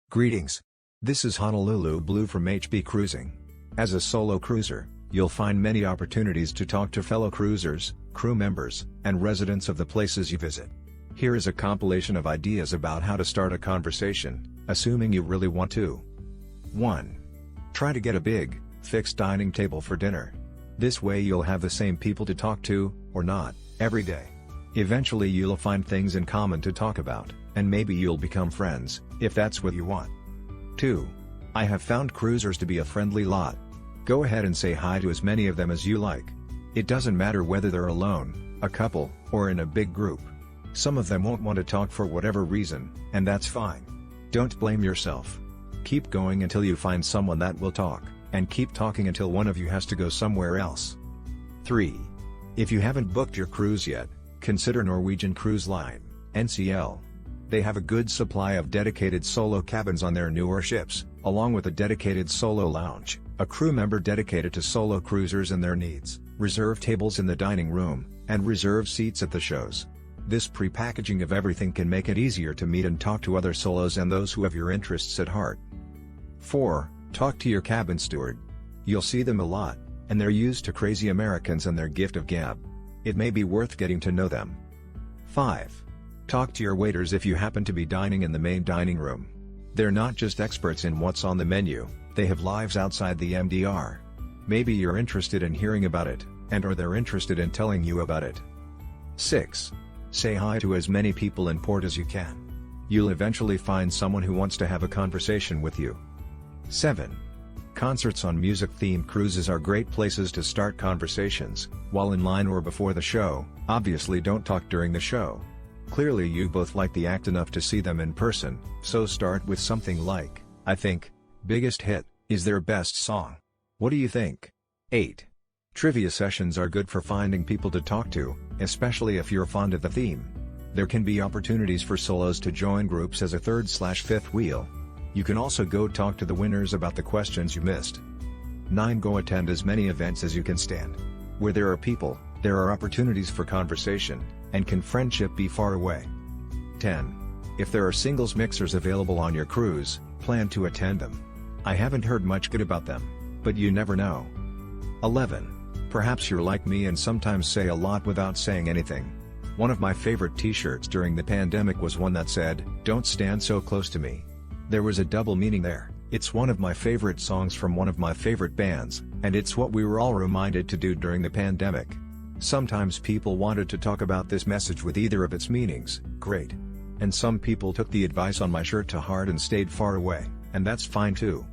Greetings. This is Honolulu Blue from HB Cruising. As a solo cruiser, you'll find many opportunities to talk to fellow cruisers, crew members, and residents of the places you visit. Here is a compilation of ideas about how to start a conversation, assuming you really want to. 1. Try to get a big, fixed dining table for dinner. This way you'll have the same people to talk to, or not, every day. Eventually you'll find things in common to talk about, and maybe you'll become friends, if that's what you want. 2. I have found cruisers to be a friendly lot. Go ahead and say hi to as many of them as you like. It doesn't matter whether they're alone, a couple, or in a big group. Some of them won't want to talk for whatever reason, and that's fine. Don't blame yourself. Keep going until you find someone that will talk, and keep talking until one of you has to go somewhere else. 3. If you haven't booked your cruise yet, consider Norwegian Cruise Line, NCL. They have a good supply of dedicated solo cabins on their newer ships, along with a dedicated solo lounge, a crew member dedicated to solo cruisers and their needs, reserved tables in the dining room, and reserved seats at the shows. This pre-packaging of everything can make it easier to meet and talk to other solos and those who have your interests at heart. 4. Talk to your cabin steward. You'll see them a lot, and they're used to crazy Americans and their gift of gab. It may be worth getting to know them. 5. Talk to your waiters if you happen to be dining in the main dining room. They're not just experts in what's on the menu, they have lives outside the MDR. Maybe you're interested in hearing about it, or they're interested in telling you about it. 6. Say hi to as many people in port as you can. You'll eventually find someone who wants to have a conversation with you. 7. Concerts on music-themed cruises are great places to start conversations, while in line or before the show. Obviously don't talk during the show. Clearly you both like the act enough to see them in person, so start with something like, I think, biggest hit, is their best song. What do you think? 8. Trivia sessions are good for finding people to talk to, especially if you're fond of the theme. There can be opportunities for solos to join groups as a third/fifth wheel. You can also go talk to the winners about the questions you missed. 9. Go attend as many events as you can stand. Where there are people, there are opportunities for conversation, and can friendship be far away. 10. If there are singles mixers available on your cruise, plan to attend them. I haven't heard much good about them, but you never know. 11. Perhaps you're like me and sometimes say a lot without saying anything. One of my favorite t-shirts during the pandemic was one that said, "Don't stand so close to me." There was a double meaning there. It's one of my favorite songs from one of my favorite bands, and it's what we were all reminded to do during the pandemic. Sometimes people wanted to talk about this message with either of its meanings, great. And some people took the advice on my shirt to heart and stayed far away, and that's fine too.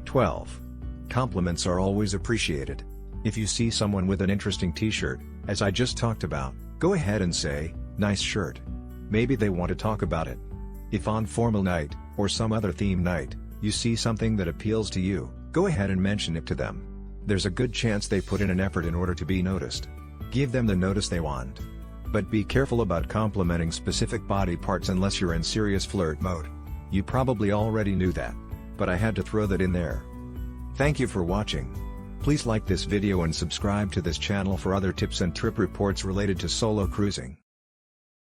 12. Compliments are always appreciated. If you see someone with an interesting t-shirt, as I just talked about, go ahead and say, "Nice shirt." Maybe they want to talk about it. If on formal night, or some other theme night, you see something that appeals to you, go ahead and mention it to them. There's a good chance they put in an effort in order to be noticed. Give them the notice they want. But be careful about complimenting specific body parts unless you're in serious flirt mode. You probably already knew that, but I had to throw that in there. Thank you for watching. Please like this video and subscribe to this channel for other tips and trip reports related to solo cruising.